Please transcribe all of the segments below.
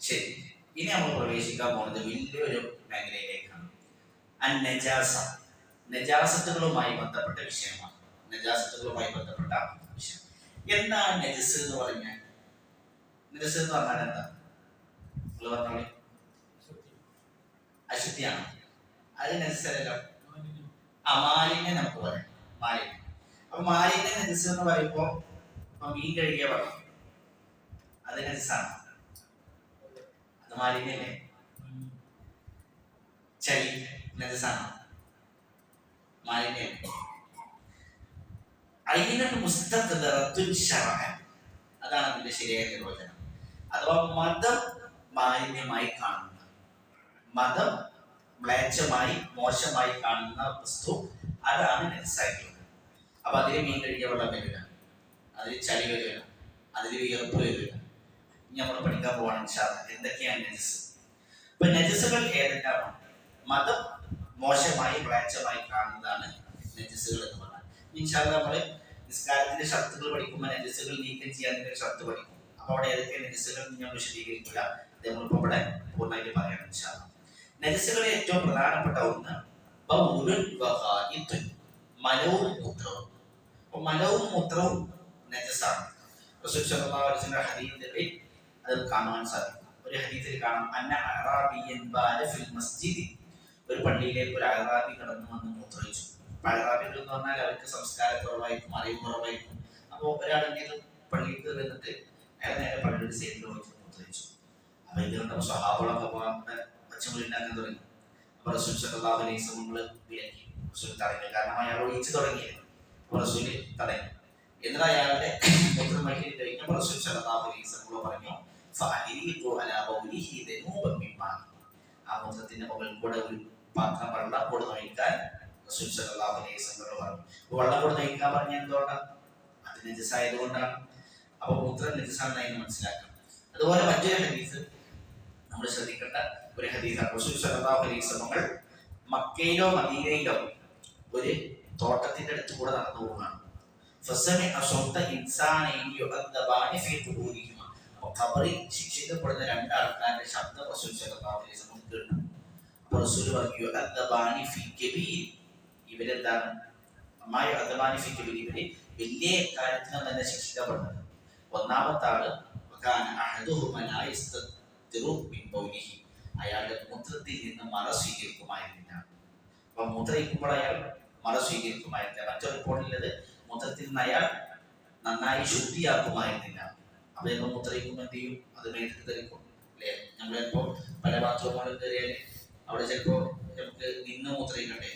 ശരി, ഇനി നമ്മൾ പ്രവേശിക്കാൻ പോകുന്നത് വലിയൊരു മേഖലയിലേക്കാണ്. നജാസ, നജാസത്തുകളുമായി ബന്ധപ്പെട്ട വിഷയമാണ്. നജാസത്തുകളുമായി ബന്ധപ്പെട്ട വിഷയം. എന്താണ് നജസ് എന്ന് പറഞ്ഞാൽ? നജസ് എന്ന് പറഞ്ഞാൽ എന്താ? നിങ്ങൾ പറഞ്ഞോളി. അശുദ്ധിയാണ്. അത് നജസല്ലോ. മാലിന്യം നമുക്ക് പറയാം. മാലിന്യം. അപ്പൊ മാലിന്യ നജസ് എന്ന് പറയുമ്പോൾ മീൻ കഴുകിയ വെള്ളം അത് നജസാണ്. അത് മാലിന്യല്ലേ? ചളി നജസാണ്, മാലിന്യം. അതാണ് അതിന്റെ ശരിയായ നിർവചനം. അഥവാ മതം മാലിന്യമായി കാണുന്ന, മതം മ്ലേച്ഛമായി മോശമായി കാണുന്ന വസ്തു, അതാണ് നജസായിട്ടുള്ളത്. അപ്പൊ അതിൽ മീൻ കഴുകിയ വെള്ളം വരില്ല, അതിൽ ചളി വരില്ല, അതിൽ വിയർപ്പ് വരില്ല. ഇനി നമ്മൾ പഠിക്കാൻ പോവാണ് എന്തൊക്കെയാണ് നജസ്. ഇപ്പൊ നജസുകൾ ഏതെല്ലാമാണ്? മതം മോശമായി മ്ലേച്ഛമായി കാണുന്നതാണ് നജസുകൾ എന്ന് പറഞ്ഞാൽ. ഇൻഷാല്ലാ നമ്മള് നിസ്കാരത്തിന്റെ ഷർത്തുകൾ പഠിക്കുമ്പോൾ നജസുകൾ നീക്കം ചെയ്യാൻ ഷർത്ത് പഠിക്കും. അപ്പൊ അവിടെ ഏതൊക്കെ നജസുകൾ ഞാൻ വിശദീകരിക്കില്ല, നമ്മളിപ്പോ ഇവിടെ പൂർണ്ണമായിട്ട് പറയാം ഇൻഷാല്ലാ. നജസുകളിൽ ഏറ്റവും പ്രധാനപ്പെട്ട ഒന്ന് മലവും മൂത്രവും. അപ്പൊ മലവും മൂത്രവും നജസാണ്. റസൂൽ സല്ലല്ലാഹു അലൈഹി വസല്ലം ഹദീസിൽ അത് കാണാൻ സാധിക്കും. ഒരു ഹദീസിൽ കാണാം, അന്ന അറാബിയൻ ബാല ഫിൽ മസ്ജിദ്. ഒരു പള്ളിയിലേക്ക് ഒരു അറാബി കടന്നു വന്ന് മൂത്രയിച്ചു. അറാബികൾ എന്ന് പറഞ്ഞാൽ അവർക്ക് സംസ്കാരക്കുറവായിരിക്കും, അറിവ് കുറവായിരിക്കും. അപ്പോൾ ഒരാളെങ്കിലും പള്ളിയിൽ വന്നിട്ട് അയാൾ നേരെ പള്ളിയുടെ സൈഡിൽ പോയിട്ട് മൂത്രയിച്ചു. അപ്പൊ ഇതുകൊണ്ട് സ്വഹാബുകളൊക്കെ പച്ചമുണ്ടാക്കാൻ തുടങ്ങി. അപ്പൊ റസൂൽ സല്ലല്ലാഹു അലൈഹി വസല്ലം വിലക്കി. റസൂൽ തടഞ്ഞു. കാരണം അയാൾ ഒഴിച്ചു തുടങ്ങിയത്. അപ്പൊ റസൂൽ തടഞ്ഞു. എന്നിട്ട് അയാളുടെ മൂത്രം വഴി കഴിഞ്ഞപ്പോൾ റസൂൽ സല്ലല്ലാഹു അലൈഹി വസല്ലം പറഞ്ഞു, ആ മൂത്രത്തിന്റെ മുകളിൽ കൂടെ ഒരു പാത്രം വെള്ളം കൂടെ നയിക്കാൻ റസൂൽ സല്ലല്ലാഹു അലൈഹി വസല്ലം പറഞ്ഞു. വെള്ളം കൂടെ നയിക്കാൻ പറഞ്ഞ എന്തുകൊണ്ടാണ്? അത് നജസായത് കൊണ്ടാണ്. അപ്പൊ മൂത്രം നജസാണെന്ന് മനസ്സിലാക്കാം. അതുപോലെ മറ്റൊരു ഹദീസ് നമ്മൾ ശ്രദ്ധിക്കേണ്ട ഒരു ഹദീസാണ്. റസൂൽ സല്ലല്ലാഹു അലൈഹി വസല്ലം മക്കയിലോ മദീനയിലോ ഒരു തോട്ടത്തിന്റെ അടുത്ത് കൂടെ നടന്നു പോവുകയാണ്. ഖബറിൽ ശിക്ഷിക്കപ്പെടുന്ന രണ്ടാൾക്കാരുടെ ശബ്ദം റസൂൽ സല്ലല്ലാഹു അലൈഹി വസല്ലം കേട്ടു. അപ്പോൾ റസൂൽ പറഞ്ഞു, ഇവരെന്താണ്? ഇവര് വലിയ കാര്യത്തിനും തന്നെ ശിക്ഷിക്കപ്പെടുന്നത്. ഒന്നാമത്തെ ആള് അയാളുടെ മൂത്രത്തിൽ നിന്ന് മറ സ്വീകരിക്കുമായിരുന്നില്ല. അപ്പൊ മൂത്രയിക്കുമ്പോൾ അയാൾ മറ സ്വീകരിക്കുമായിരുന്നില്ല. മറ്റൊരു റിപ്പോർട്ടിലുള്ളത് മൂത്രത്തിൽ നിന്ന് അയാൾ നന്നായി ശുദ്ധിയാക്കുമായിരുന്നില്ല. അപ്പൊ നമ്മൾ മൂത്രയിക്കുമ്പോൾ എന്ത് ചെയ്യും? അത് മേടിച്ച് ധരിക്കും അല്ലെ? നമ്മളിപ്പോ പല ബാത്റൂമുകളിൽ കയറിയാൽ അവിടെ ചിലപ്പോ നമുക്ക് നിന്ന് മൂത്രയിക്കണ്ടേ?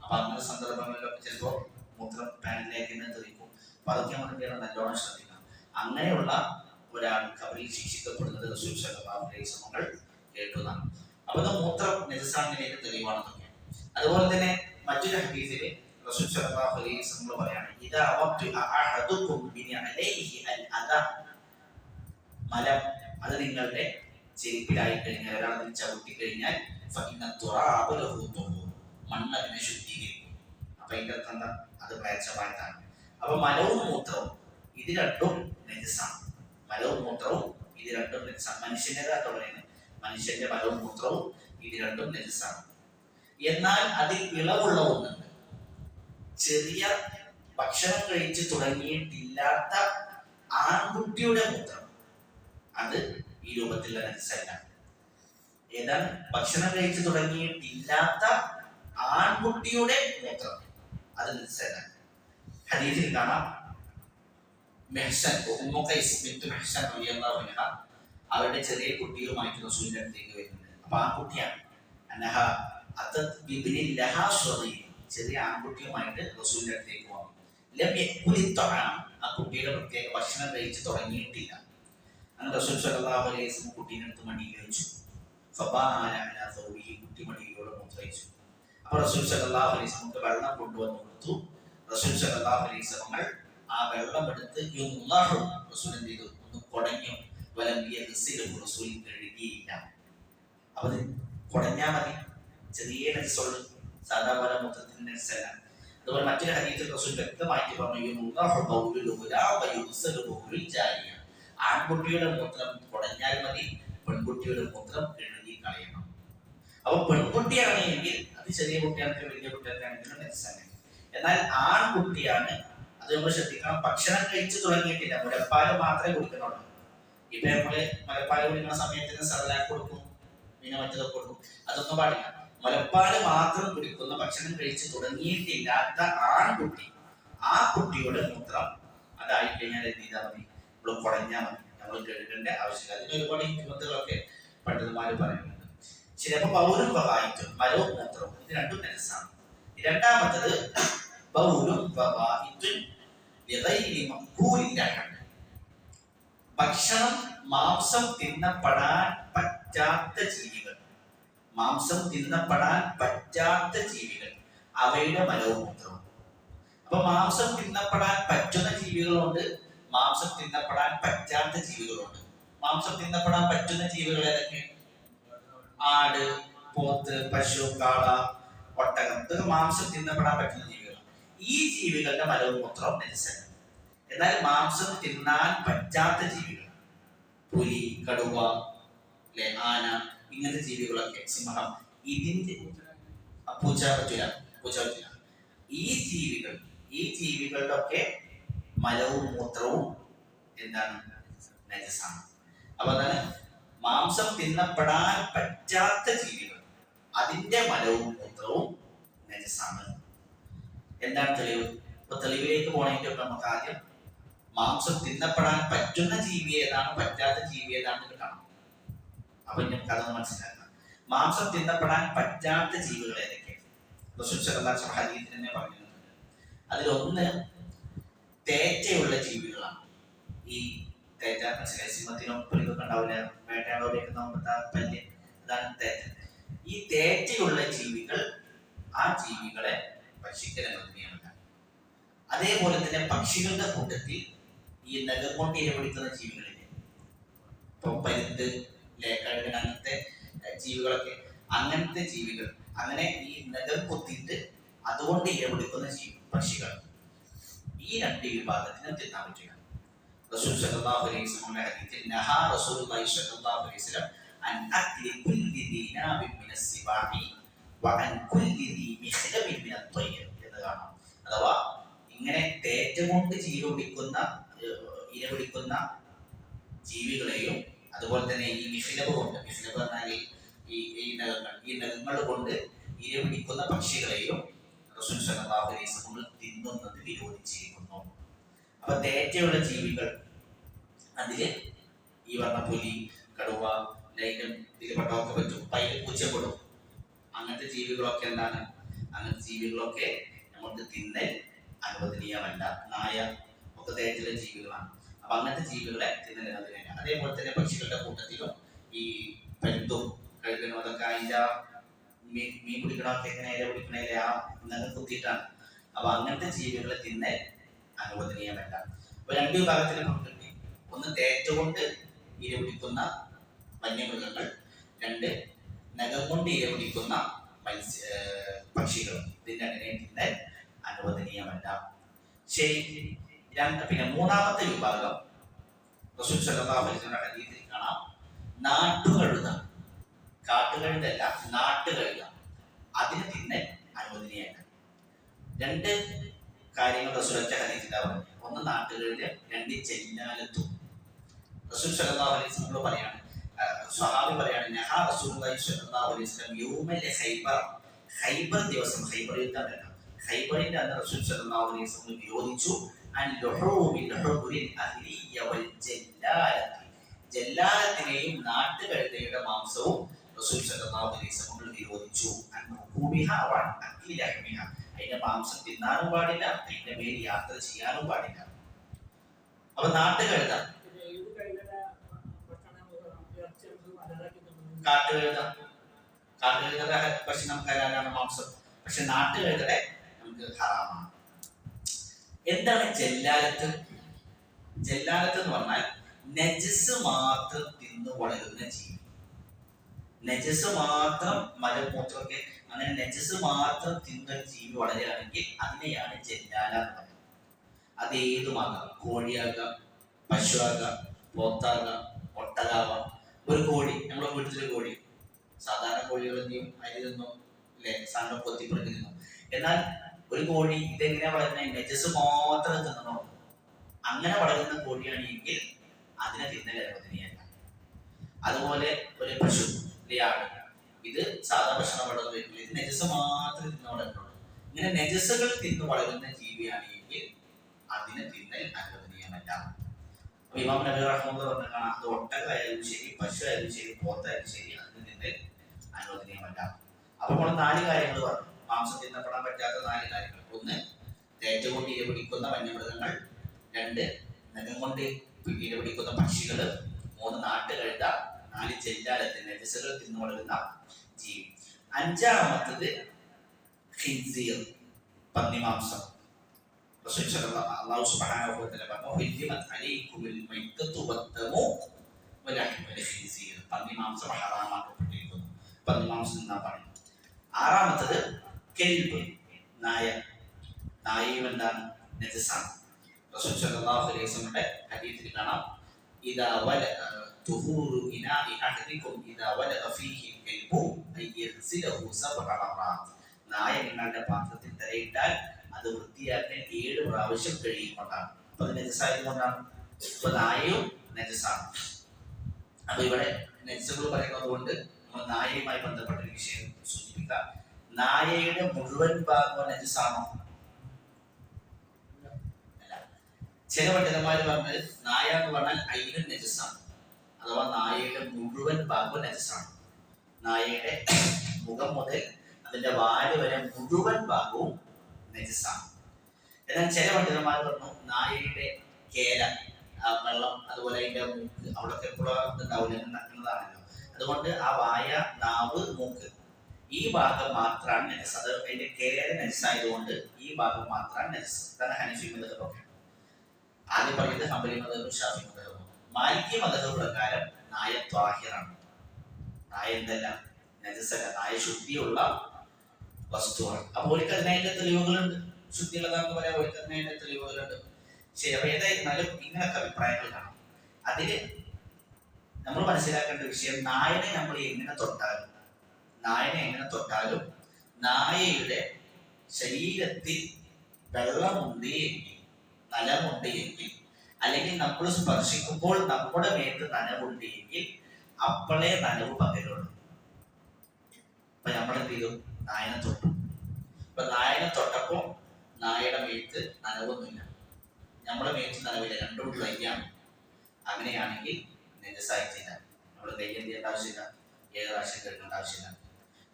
അപ്പൊ അങ്ങനെ സന്ദർഭങ്ങളിലൊക്കെ ചിലപ്പോ മൂത്രം പാനിലേക്ക് തന്നെ തെറിക്കും. അപ്പൊ അതൊക്കെ നമ്മൾ നല്ലോണം ശ്രദ്ധിക്കണം. അങ്ങനെയുള്ള ഒരാൾ ഖബറിൽ ശിക്ഷിക്കപ്പെടുന്നത് റസൂൽ സല്ലല്ലാഹു അലൈഹി വസല്ലം കേട്ടതാണ്. അപ്പൊ അത് മൂത്രം നജസാനിലേക്ക് തെളിവാണെന്നൊക്കെ. അതുപോലെ തന്നെ മറ്റൊരു ഹദീസിൽ റസൂൽ സല്ലല്ലാഹു അലൈഹി വസല്ലം പറയാണ്, ഇദാ വഖഅ അഹദുകും ബിനഅലൈഹി അൽഅദ, മലം അത് നിങ്ങളുടെ ചെരുപ്പിലായി കഴിഞ്ഞാൽ, ഒരാൾ അതിൽ ചവിട്ടി കഴിഞ്ഞാൽ മണ്ണ് അതിനെ ശുദ്ധീകരിക്കും. അപ്പൊ അതിന്റെ അർത്ഥം എന്താ? അത് മ്ലേച്ഛമായിട്ടാണ്. അപ്പൊ മലവും മൂത്രവും ഇത് രണ്ടും നജസാണ്. മലവും മൂത്രവും ഇത് രണ്ടും നജസാണ്. മനുഷ്യൻ്റെതായിട്ട് പറയുന്നത്, മനുഷ്യന്റെ മലവും മൂത്രവും ഇത് രണ്ടും നജസാണ്. എന്നാൽ അതിൽ ഇളവുള്ള ഒന്നുണ്ട്. ചെറിയ ഭക്ഷണം കഴിച്ച് തുടങ്ങിയിട്ടില്ലാത്ത ആൺകുട്ടിയുടെ മൂത്രം, അത് ഈ രൂപത്തിലുള്ള നജസല്ല. ഏതാണ്? ഭക്ഷണം കഴിച്ചു തുടങ്ങിയിട്ടില്ലാത്ത ആൺകുട്ടിയുടെ മൂത്രം, അത് നജസല്ല. ഹദീസിൽ കാണാം, അവരുടെ ചെറിയ കുട്ടികളുമായിട്ട് റസൂലിന്റെ അടുത്തേക്ക് വരുന്നുണ്ട്. അപ്പൊ ആ കുട്ടിയാണ് ചെറിയ ആൺകുട്ടിയുമായിട്ട് റസൂലിന്റെ അടുത്തേക്ക് വന്നു. ആ കുട്ടിയുടെ പ്രത്യേക ഭക്ഷണം കഴിച്ച് തുടങ്ങിയിട്ടില്ല. അങ്ങനെ റസൂൽ സല്ലല്ലാഹു അലൈഹി വസല്ലം കുട്ടീനെ എടുത്ത് മടിയിൽ വെച്ചു. കുട്ടി മടിയിലൂടെ മൂത്രയിച്ചു. അപ്പൊ റസൂൽ സല്ലല്ലാഹു അലൈഹി വസല്ലം വെള്ളം കൊണ്ടുവന്ന് കൊടുത്തു. റസൂൽ സല്ലല്ലാഹു അലൈഹി വസല്ലം ആ വെള്ളം എടുത്ത് റസൂൽ എന്ത് ചെയ്തു? ഒന്ന് കുടഞ്ഞു. റസൂൽ കഴുകിയില്ല. അപ്പൊ കുടഞ്ഞാൽ മതി, ചെറിയ നജസുള്ളൂ, സാധാരണ മൂത്രത്തിന്റെ നജസല്ല. അതുപോലെ മറ്റൊരു ഹദീസിൽ റസൂൽ വ്യക്തമായിട്ട് പറഞ്ഞു, ആൺകുട്ടിയുടെ മൂത്രം കുടഞ്ഞാൽ മതി, പെൺകുട്ടി കുട്ടിയുടെ മൂത്രം കഴുകി കളയണം. അപ്പൊ പെൺകുട്ടിയാണ് എങ്കിൽ അത് ചെറിയ കുട്ടിയാണെങ്കിലും വലിയ കുട്ടികൾക്കാണെങ്കിലും നെജസാണ്. എന്നാൽ ആൺകുട്ടിയാണ്, അത് നമ്മൾ ശ്രദ്ധിക്കണം. ഭക്ഷണം കഴിച്ചു തുടങ്ങിയിട്ടില്ല, മുലപ്പാല് മാത്രമേ കുടിക്കുന്നുള്ളൂ. ഇപ്പൊ നമ്മള് മുലപ്പാല് കുടിക്കുന്ന സമയത്തിന് സർലാക്ക് കൊടുക്കും, പിന്നെ മറ്റതൊക്കെ കൊടുക്കും, അതൊന്നും പാടില്ല. മുലപ്പാല് മാത്രം കുടിക്കുന്ന, ഭക്ഷണം കഴിച്ചു തുടങ്ങിയിട്ടില്ലാത്ത ആൺകുട്ടി, ആ കുട്ടിയുടെ മൂത്രം അതായി കഴിഞ്ഞാൽ എന്ത് ചെയ്താൽ മതി? നമ്മൾ കുടഞ്ഞാൽ മതി, നമ്മൾ കഴുകേണ്ട ആവശ്യമില്ല. അതിന് ഒരുപാട് ഹിക്മത്തുകളൊക്കെ പണ്ഡിതന്മാര് പറയുന്നുണ്ട്. ചിലപ്പോൾ പൗരും വവായിറ്റും, മലവും മൂത്രവും, ഇത് രണ്ടും നെജസാണ്. രണ്ടാമത്തത് പൗരും വവായിറ്റും ലിഗൈരി മഖ്ബൂലിൻ ലഹം, ഭക്ഷണം മാംസം തിന്നപ്പെടാൻ പറ്റാത്ത ജീവികൾ, മാംസം തിന്നപ്പെടാൻ പറ്റാത്ത ജീവികൾ, അവയുടെ മലവും മൂത്രവും. അപ്പൊ മാംസം തിന്നപ്പെടാൻ പറ്റുന്ന ജീവികളുണ്ട്, മാംസം തിന്നപ്പെടാൻ പറ്റാത്ത ജീവികളുണ്ട്. മാംസം തിന്നപ്പെടാൻ പറ്റുന്ന ജീവികൾ ഏതൊക്കെ? ആട്, പോത്ത്, പശു, കാള, ഒട്ടകം, ഇതൊക്കെ മാംസം തിന്നപ്പെടാൻ പറ്റുന്ന ജീവികളാണ്. ഈ ജീവികളുടെ മലവും മൂത്രവും നെജസാണ്. എന്നാൽ മാംസം തിന്നാൻ പറ്റാത്ത ജീവികൾ, പുലി, കടുവ, ആന, ഇങ്ങനത്തെ ജീവികളൊക്കെ, സിംഹം, ഇതിന്റെ പൂച്ച പറ്റില്ല, ഈ ജീവികളുടെ ഒക്കെ മലവും മൂത്രവും എന്താണ്? നെജസാണ്. അപ്പൊ അതാണ് മാംസം തിന്നപ്പെടാൻ പറ്റാത്ത ജീവികൾ, അതിന്റെ മലവും മൂത്രവും നെജസാണ്. എന്താണ് തെളിവ്? ഇപ്പൊ തെളിവിലേക്ക് പോകണമെങ്കിൽ നമുക്ക് ആദ്യം മാംസം തിന്നപ്പെടാൻ പറ്റുന്ന ജീവി ഏതാണ്, പറ്റാത്ത ജീവി ഏതാണെന്ന് കാണാം. അപ്പൊ നമുക്ക് അതൊന്ന് മനസ്സിലാക്കാം. മാംസം തിന്നപ്പെടാൻ പറ്റാത്ത ജീവികൾ ഏതൊക്കെയാണ്? റസൂൽ സല്ലല്ലാഹു അലൈഹി വസല്ലം ഹദീസിൽ തന്നെ പറഞ്ഞിട്ടുണ്ട്. അതിലൊന്ന് തേറ്റയുള്ള ജീവികളാണ്. ഈ തേറ്റ മനസ്സിലായി, സിംഹത്തിനും പുലിക്കൊക്കെ ഉണ്ടാവില്ല, വേട്ടയാടുന്ന പല്ല്, അതാണ് തേറ്റ. ഈ തേറ്റയുള്ള ജീവികൾ, ആ ജീവികളെ ഭക്ഷിക്കൽ അനുവദനീയമല്ല. അതേപോലെ തന്നെ പക്ഷികളുടെ കൂട്ടത്തിൽ ഈ നഖം കൊണ്ട് ഇരപിടിക്കുന്ന ജീവികളില്ലേ, ഇപ്പൊ പരുന്ത്, കഴുകൻ, അങ്ങനത്തെ ജീവികളൊക്കെ, അങ്ങനത്തെ ജീവികൾ, അങ്ങനെ ഈ നഖം കൊത്തിയിട്ട് അതുകൊണ്ട് ഇരപിടിക്കുന്ന പക്ഷികൾ, ഈ രണ്ട് വിഭാഗത്തിനും തിന്നാൻ പറ്റില്ല. റസൂൽ സല്ലല്ലാഹു അലൈഹി വസല്ലം ഹദീസിൽ നഹാ റസൂലുള്ളാഹി സ്വല്ലല്ലാഹു അലൈഹി വസല്ലം അൻ അക്ലി കുല്ലി ദീനാബിൻ മിനസ് സിബാഹി വഅൻ കുല്ലി ദീ മിഖ്ലബിൻ മിനത് ത്വയ്ർ എന്ന് കാണാം. അഥവാ ഇങ്ങനെ തേറ്റ കൊണ്ട് ഇരപിടിക്കുന്ന ജീവികളെയും, അതുപോലെ തന്നെ ഈ മിഖ്ലബ് കൊണ്ട്, മിഖ്ലബ് പറഞ്ഞാൽ ഈ നഖങ്ങൾ കൊണ്ട് ഇരപിടിക്കുന്ന പക്ഷികളെയും റസൂൽ സല്ലല്ലാഹു അലൈഹി വസല്ലം തിന്നുന്നത് വിരോധിച്ചിരിക്കുന്നു. അപ്പൊ തേറ്റയുള്ള ജീവികൾ, അതില് ഈ പറഞ്ഞ പുലി, കടുവ, ഇതിൽപ്പെട്ടൊക്കെ പറ്റും, പൈല് പൂച്ചപ്പെടും. അങ്ങനത്തെ ജീവികളൊക്കെ എന്താണ്? അങ്ങനത്തെ ജീവികളൊക്കെ നമുക്ക് തിന്നൽ അനുവദനീയമല്ല. നായ ഒക്കെ തേറ്റുള്ള ജീവികളാണ്. അപ്പൊ അങ്ങനത്തെ ജീവികളെ തിന്നൽ അനുവദനീയമല്ല. അതേപോലെ തന്നെ പക്ഷികളുടെ കൂട്ടത്തിലും ഈ പരുന്തും കഴുകനും അതൊക്കെ അതിന്റെ മീൻ പിടിക്കണമൊക്കെ എങ്ങനെ ഇര പിടിക്കണേലെ ആ നഖം കുത്തിയിട്ടാണ്. അപ്പൊ അങ്ങനത്തെ ജീവികളെ തിന്നൽ അനുവദനീയമല്ല. അപ്പൊ രണ്ട് വിഭാഗത്തിൽ നമുക്ക് കിട്ടി. ഒന്ന് തേറ്റ കൊണ്ട് ഇരപിടിക്കുന്ന വന്യമൃഗങ്ങൾ, രണ്ട് നഖം കൊണ്ട് ഇരപിടിക്കുന്ന പക്ഷികൾ. ഇതിന്റെ അങ്ങനെ തിന്നൽ അനുവദനീയമല്ല. ശരി. പിന്നെ മൂന്നാമത്തെ വിഭാഗം റസൂൽ സല്ലല്ലാഹു അലൈഹി വസല്ലം ഹദീസിൽ കാണാം, നാട്ടുകഴുത. കാട്ടുകഴുതല്ല, നാട്ടുകഴുത, അതിന് തിന്നൽ അനുവദനീയമല്ല. രണ്ട് കാര്യങ്ങൾ റസൂൽ ഹദീസിൽ പറഞ്ഞു. ഒന്ന് നാട്ടുകഴുത, രണ്ട് ചെല്ലാലത്തും. റസൂൽ സല്ലല്ലാഹു അലൈഹി വസല്ലം പറയാണ്, സ്വഹാബി പറയാണ്, നഹാ റസൂലുള്ളാഹി സ്വല്ലല്ലാഹു അലൈഹി വസല്ലം യൗമൽ ഖൈബർ, ഖൈബർ ദിവസം, ഖൈബർ യുദ്ധമല്ല, ഖൈബറിന്റെ അന്ന് റസൂൽ സല്ലല്ലാഹു അലൈഹി വസല്ലം വിരോധിച്ചു അൻ ലുഹൂമിൽ ഹുബുരിൽ അഹ്ലിയ വൽ ജല്ലാലത്തി, ജല്ലാലത്തിനെയും നാട്ടുകഴുതയുടെ മാംസവും റസൂൽ സല്ലല്ലാഹു അലൈഹി വസല്ലം വിരോധിച്ചു. അൻ റുകൂബിഹ വ അൻ അക്ലി ലഹ്മിഹ, അതിന്റെ മാംസം തിന്നാനും പാടില്ല, അതിന്റെ മേൽ യാത്ര ചെയ്യാനും പാടില്ല. അപ്പൊ നാട്ടുകഴുത, കാട്ടുകഴുതയുടെ ഭക്ഷണം ഹലാലാണ്, മാംസം. പക്ഷെ നാട്ടുകഴുതയുടെ നമുക്ക് ഹറാമാണ്. എന്താണ് ജല്ലാലത്ത്? ജല്ലാലത്ത് എന്ന് പറഞ്ഞാൽ നജസ് മാത്രം തിന്നു വളരുന്ന ജീവി. നജസ് മാത്രം, മലമൂത്രമൊക്കെ അങ്ങനെ നജസ് മാത്രം തിന്നൊരു ജീവി വളരുകയാണെങ്കിൽ അതിനെയാണ് ജല്ലാല എന്ന് പറയുന്നത്. അത് ഏതുമാകാം, കോഴിയാകാം, പശുവാകാം, പോത്താകാം, ഒട്ടകാവാം, ഒരു കോഴി, നമ്മുടെ വീട്ടിലൊരു കോഴി, സാധാരണ കോഴികൾ എന്ത് ചെയ്യും, അരി തിന്നും അല്ലെ, സാധനം കൊത്തിപ്പുറക്കി തിന്നും. എന്നാൽ ഒരു കോഴി ഇതെങ്ങനെ വളരുന്നത്, നെജസ് മാത്രം തിന്നണോ? അങ്ങനെ വളരുന്ന കോഴിയാണ് എങ്കിൽ അതിനെ തിന്നൽ അനുവദനീയമല്ല. അതുപോലെ ഒരു പശു, ആട്, ഇത് സാധാ ഭക്ഷണം വളർന്നില്ല, ഇത് നെജസ് മാത്രം തിന്ന് വളരുന്നുള്ളൂ. ഇങ്ങനെ നെജസുകൾ തിന്ന് വളരുന്ന ജീവിയാണ് എങ്കിൽ അതിനെ തിന്നൽ അനുവദനീയമല്ല. അപ്പൊ ഇമാം നബി റഹ്മത്തുള്ളാഹി പറഞ്ഞ കാണാം, അത് ഒട്ടകമായാലും ശരി, പശു ആയാലും ശരി, പോത്തായാലും ശരി, അതിന് തിന്നൽ അനുവദനീയമല്ല. അപ്പൊ നമ്മൾ 4 കാര്യങ്ങൾ പറഞ്ഞു, മാംസം തിന്നപ്പെടാൻ പറ്റാത്ത 4 കാര്യങ്ങൾ. ഒന്ന്, തേറ്റ കൊണ്ട് ഇര പിടിക്കുന്ന വന്യമൃഗങ്ങൾ. 2, നഖം കൊണ്ട് ഇര പിടിക്കുന്ന പക്ഷികൾ. 3, നാട്ടുകഴുത. 4, ചെല്ലാലത്തിന് നെജസുകൾ തിന്നു വളരുന്ന ജീവി. 5-മത്തത് ഖിൻസീർ, പന്നിമാംസം. അല്ലാഹു സുബ്ഹാനഹു വ തആല പറഞ്ഞു, "ഹുരിമത് അലൈക്കുമുൽ മൈത്തതു വദ്ദമു വലഹ്മുൽ ഖിൻസീർ." പന്നിമാംസം ഹറാമാക്കപ്പെട്ടിരിക്കുന്നു, പന്നിമാംസം എന്നാ പറയുന്നത്. 6-മത്തത് കെൽബ്, നായ. നായയും എന്താണ്, നജസാണ്. റസൂൽ സല്ലല്ലാഹു അലൈഹി വസല്ലമയുടെ ഹദീസിൽ കാണാം, ഇദാ വല തുഹൂറു ഇനാഇ അഹദികും ഇദാ വലഗ ഫീഹി കൽബു അയ്യഗ്സിലഹു 7 മററാത്ത്. നായ നിങ്ങളുടെ പാത്രത്തിൽ തലയിട്ടാൽ അത് വൃത്തിയാക്കാൻ 7 പ്രാവശ്യം കഴിയുകൊണ്ടാണ്. അപ്പൊ അത് നജസായതുകൊണ്ടാണ്. ഇപ്പൊ നായയും നജസാണ്. അപ്പൊ ഇവിടെ നജസുകൾ പറയുന്നത് കൊണ്ട് നമ്മൾ നായയുമായി ബന്ധപ്പെട്ട ഒരു വിഷയം സൂചിപ്പിക്കാം. നായയുടെ മുഴുവൻ ഭാഗവും നജസാണോ? അല്ല. ചില പണ്ഡിതന്മാർ പറഞ്ഞത് നായ എന്ന് പറഞ്ഞാൽ അയിനും നജസാണ്, അഥവാ നായയുടെ മുഴുവൻ ഭാഗവും നജസാണ്. നായയുടെ മുഖം മുതൽ അതിന്റെ വാല് വരെ മുഴുവൻ ഭാഗവും നജസാണ്. എന്നാൽ ചില പണ്ഡിതന്മാർ പറഞ്ഞു നായയുടെ കേല, വെള്ളം, അതുപോലെ അതിന്റെ മൂക്ക്, അവിടൊക്കെ എപ്പോഴും ഉണ്ടാവില്ല, നടക്കുന്നതാണല്ലോ. അതുകൊണ്ട് ആ വായ, നാവ്, മൂക്ക്, ഈ ഭാഗം മാത്രമാണ് നജസ്. അത് അതിന്റെ കേര നജസായതുകൊണ്ട് ഈ ഭാഗം മാത്രമാണ് നജസ്. ഇതാണ് ഹനഫി മദ്ഹബ്. ആദ്യം പറയുന്നത് ഹംബലി മദ്ഹബും ഷാഫി മദ്ഹബും. മാലിക്കി മദ്ഹബ് പ്രകാരം നായ ത്വാഹിറാണ്. നായ എന്തല്ല, നജസല്ല, നായ ശുദ്ധിയുള്ള വസ്തുവാണ്. അപ്പോൾ ഓർക്ക് അതിനതിന്റെ തെളിവുകളുണ്ട്, ശുദ്ധിയുള്ളതാണെന്ന് പറയാൻ ഓർക്ക് അതിനതിന്റെ തെളിവുകളുണ്ട്. ശരി, അപ്പൊ ഏതായിരുന്നാലും ഇങ്ങനൊക്കെ അഭിപ്രായങ്ങൾ കാണാം. അതില് നമ്മൾ മനസ്സിലാക്കേണ്ട വിഷയം, നായനെ നമ്മൾ എങ്ങനെ തൊട്ടാലും നായയുടെ ശരീരത്തിൽ വെള്ളമുണ്ട് എങ്കിൽ, നനവുണ്ട് എങ്കിൽ, അല്ലെങ്കിൽ നമ്മൾ സ്പർശിക്കുമ്പോൾ നമ്മുടെ മേത്ത് നനവുണ്ട് എങ്കിൽ അപ്പോഴേ നനവ് പകരുള്ളൂ. അപ്പൊ നമ്മൾ എന്ത് ചെയ്തു, നായനെ തൊട്ടു. അപ്പൊ നായനെ തൊട്ടപ്പോ നായയുടെ മേത്ത് നനവൊന്നുമില്ല, നമ്മുടെ മേത്ത് നനവില്ല, രണ്ടും കയ്യാണ്. അങ്ങനെയാണെങ്കിൽ നെജസായിട്ടില്ല, നമ്മൾ കൈ എന്ത് ചെയ്യേണ്ട ആവശ്യമില്ല, 7 പ്രാവശ്യം കഴുകേണ്ട ആവശ്യമില്ല.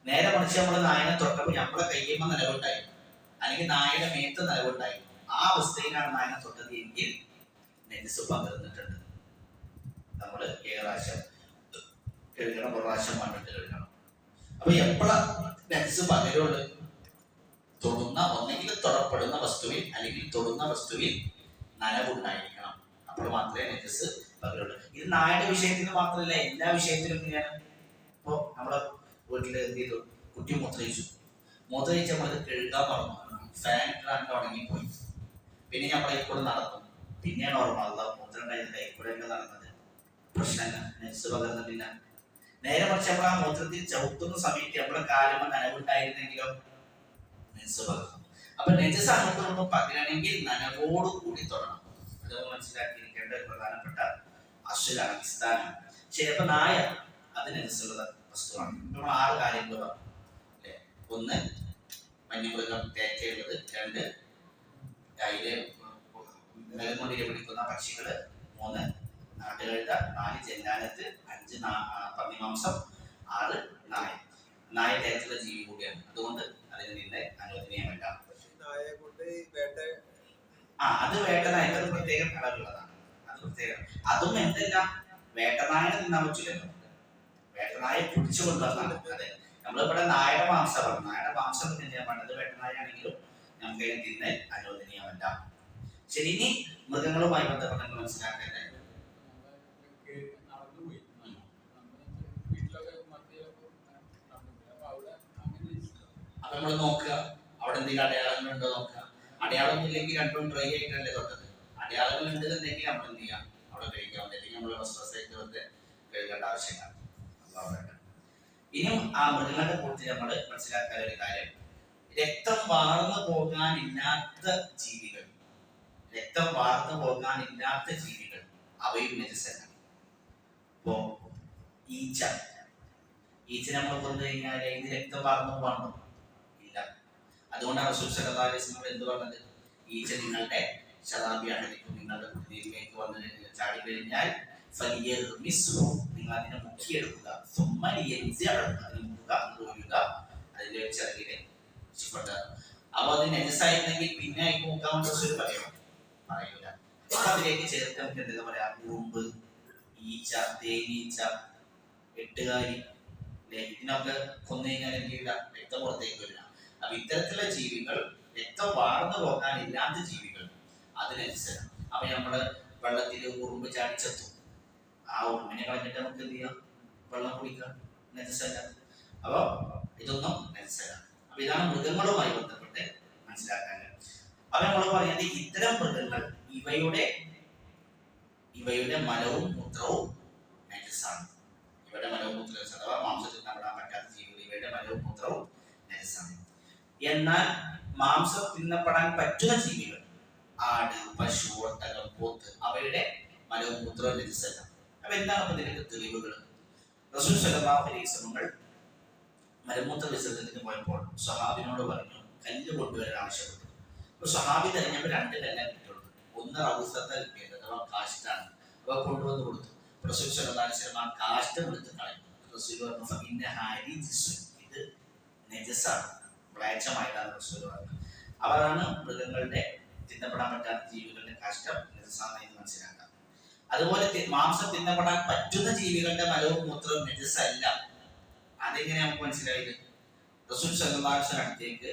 നേരെ മറിച്ച് നമ്മൾ നായനെ തൊട്ടപ്പോൾ നമ്മുടെ കയ്യുമ്പോൾ നനവുണ്ടായി, അല്ലെങ്കിൽ നായയുടെ മേത്ത് നനവുണ്ടായി, ആ അവസ്ഥയിലാണ് നായനെ തൊട്ടത് എങ്കിൽ നെജസ് പകർന്നിട്ടുണ്ട്. നമ്മൾ 7 പ്രാവശ്യം കഴുകണം, 1 പ്രാവശ്യം മണ്ണിട്ട് കഴുകണം. അപ്പൊ എപ്പോഴാ നെജസ് പകരുള്ളൂ? ഒന്നെങ്കിൽ തൊടപ്പെടുന്ന വസ്തുവിൽ, അല്ലെങ്കിൽ തൊടുന്ന വസ്തുവിൽ നനവുണ്ടായിരിക്കണം. അപ്പോൾ മാത്രമേ നെജസ് പകരുള്ളൂ. ഇത് നായയുടെ വിഷയത്തിന് മാത്രമല്ല, എല്ലാ വിഷയത്തിലും ഇങ്ങനെയാണ്. ഇപ്പൊ നമ്മളെ വീട്ടിൽ എന്ത് ചെയ്തു, കുട്ടി മൂത്രയിച്ചു നമ്മളത് കഴുകാൻ പറഞ്ഞു, ഫാൻ ഇട്ടാണ്ട് ഉണങ്ങിപ്പോയി. പിന്നെ നമ്മളെ കൂടെ നടന്നു, പിന്നെയാണ് ഓർമ്മ, അല്ല മൂത്രം കഴിഞ്ഞ കൂടെ നടന്നത്, പ്രശ്നമില്ല, നെജസ് പകർന്നിട്ടില്ല. നേരെ മറിച്ച് നമ്മൾ ആ മൂത്രത്തിൽ ചവിട്ടുന്ന സമയത്ത് നമ്മളെ കാലുമ്പോൾ നനവുണ്ടായിരുന്നെങ്കിലോ നെജസ് പകർന്നു. അപ്പൊ നെജസ് അങ്ങോട്ടൊന്നും പകരണമെങ്കിൽ നനവോട് കൂടി തൊടണം. അത് മനസ്സിലാക്കിയിരിക്കേണ്ട ഒരു പ്രധാനപ്പെട്ട അശ്വലാണ്, അടിസ്ഥാനമാണ്. ശരി, അപ്പൊ നായ അത് നെജസുള്ള വസ്തുവാണ്. നമ്മൾ 6 കാര്യങ്ങൾ പറഞ്ഞു അല്ലെ. 1, വന്യമൃഗം തേറ്റയുള്ളത്. 2, അതിലെ നിലം കൊണ്ട് ഇര പിടിക്കുന്ന പക്ഷികള്. 3, നാട്ടുകഴുത. 4, ചെല്ലാനത്ത്. 5, പന്നിമാംസം. 6, നായ. നായ തേറ്റുള്ള ജീവി കൂടിയാണ്, അതുകൊണ്ട് അതിന് നിന്നെ അനുവദനീയമല്ല. അത് വേട്ടനായ പ്രത്യേകം കളറുള്ളതാണ്, അത് പ്രത്യേകം. അതും എന്തല്ല, വേട്ടനായനെ തിന്നാൻ പറ്റില്ലല്ലോ, വേട്ടനായ പിടിച്ചു കൊണ്ടുവന്നാണ്. അതെ, നമ്മളിവിടെ നായയുടെ മാംസം പറഞ്ഞു, നായയുടെ മാംസം തിന്നാൻ വേണ്ടത് വേട്ടനായ ആണെങ്കിലും നമുക്ക് അതിനെ തിന്നാൻ അനുവദനീയമല്ല. ശരി, ഇനി മൃഗങ്ങളുമായി ബന്ധപ്പെട്ട് മനസ്സിലാക്കേണ്ടത്, അപ്പൊ നമ്മൾ നോക്കുക അവിടെ എന്തെങ്കിലും അടയാളങ്ങളുണ്ടോ നോക്കുക. അടയാളമൊന്നും ഇല്ലെങ്കിൽ രണ്ടും ഡ്രൈ ആയിട്ടല്ലേ തൊട്ടത്. അടയാളങ്ങൾ ഉണ്ടെന്നുണ്ടെങ്കിൽ നമ്മൾ എന്ത് ചെയ്യാം, അവിടെ കഴിക്കാം. അല്ലെങ്കിൽ നമ്മൾ വസ്ത്രസഹിതത്തെ കഴുകേണ്ട ആവശ്യമില്ല. ഇനിയും ആ മൃഗങ്ങളുടെ കൂട്ടത്തിൽ നമ്മൾ മനസ്സിലാക്കാൻ ഒരു കാര്യം, രക്തം വാർന്നു പോകാനില്ലാത്ത ജീവികൾ, രക്തം വാർന്നു പോകാനില്ലാത്ത ജീവികൾ അവയും നജസല്ല. ഇപ്പോ ഈച്ച നമ്മൾ കൊന്നു കഴിഞ്ഞാൽ ഇത് രക്തം വാർന്നു പോകണോ? ഇല്ല. അതുകൊണ്ടാണ് റസൂൽ സല്ലല്ലാഹു അലൈഹി വസല്ലം എന്ത് പറഞ്ഞത്? ഈച്ച നിങ്ങളുടെ ശതാബിയാണെങ്കിലും നിങ്ങളുടെ കുട്ടിയിലേക്ക് വന്ന് ചാടി കഴിഞ്ഞാൽ നിങ്ങൾ അതിനെ മുക്കിയെടുക്കുക, അതിന്റെ ചിറകിലെ അപ്പൊ അത് നെജസായിരുന്നെങ്കിൽ പിന്നെ മുക്കാൻ റസൂൽ പറയൂല. അപ്പൊ അതിലേക്ക് ചേർത്ത് നമുക്ക് എന്താ പറയാ, ഉറുമ്പ്, ഈച്ച, തേനീച്ച, എട്ടുകാരി, ഇതിനൊക്കെ കൊന്നു കഴിഞ്ഞാൽ എന്ത് ചെയ്യില്ല, രക്തം പുറത്തേക്ക് വരില്ല. അപ്പൊ ഇത്തരത്തിലുള്ള ജീവികൾ, രക്തം വാർന്നു പോകാനില്ലാത്ത ജീവികൾ അതിനനുസരിച്ച്. അപ്പൊ നമ്മള് വെള്ളത്തിൽ ഉറുമ്പ് ചാടിച്ചെത്തും, ആ ഉറുമ്പിനെ കളഞ്ഞിട്ട് നമുക്ക് എന്ത് ചെയ്യാം, വെള്ളം കുടിക്കാം, നെജസല്ല. അപ്പൊ ഇതൊന്നും നെജസല്ല. അപ്പൊ ഇതാണ് മൃഗങ്ങളുമായി ബന്ധപ്പെട്ട് മനസ്സിലാക്കാൻ. അപ്പൊ നമ്മൾ പറയുന്നത് ഇത്തരം മൃഗങ്ങൾ ഇവയുടെ മലവും മൂത്രവും നജസാണ്. ഇവയുടെ മലവും മൂത്രവും അഥവാ മാംസത്തിൽ നടാൻ പറ്റാത്ത ജീവികൾ, ഇവയുടെ മലവും മൂത്രവും നജസാണ്. എന്നാൽ മാംസം തിന്നപ്പെടാൻ പറ്റുന്ന ജീവികൾ, ആട്, പശു, ഒട്ടകം, പോത്ത്, അവയുടെ മലവും മൂത്രവും നജസല്ല. അപ്പൊ എന്താണ് അപ്പൊ ഇതിന്റെ തെളിവുകൾ? റസൂൽ സല്ലല്ലാഹു അലൈഹി വസല്ലം മലമൂത്ര വിസർജനത്തിന് പോയപ്പോൾ സ്വഹാബിനോട് പറഞ്ഞു കല്ല് കൊണ്ടുവരാൻ ആവശ്യപ്പെട്ടു. അപ്പൊ സ്വഹാബി തെരഞ്ഞപ്പോൾ 2 കല്ലാണ് കിട്ടുള്ളൂ. ഒന്ന് റൗസത്ത കിട്ടിയത്, അഥവാ കാഷ്ടാണ്. അവ കൊണ്ടുവന്ന് കൊടുത്തു. റസൂൽ സല്ലല്ലാഹു അലൈഹി വസല്ലം ആ കാഷ്ടം എടുത്ത് കളഞ്ഞു. റസൂൽ പറഞ്ഞു ഇത് നജസാണ്, മ്ലേച്ഛമായിട്ടാണ് റസൂൽ പറഞ്ഞത്. അവരാണ് മൃഗങ്ങളുടെ തിന്നപ്പെടാൻ പറ്റാത്ത ജീവികളുടെ കാഷ്ടം നജസാണെന്ന് മനസ്സിലാക്കാം. അതുപോലെ മാംസം തിന്നപ്പെടാൻ പറ്റുന്ന ജീവികളുടെ മലവും മൂത്രവും നജസല്ല. അതെങ്ങനെ നമുക്ക് മനസ്സിലായത്? റസൂൽ സല്ലല്ലാഹു അലൈഹി വസല്ലം അടുത്തേക്ക്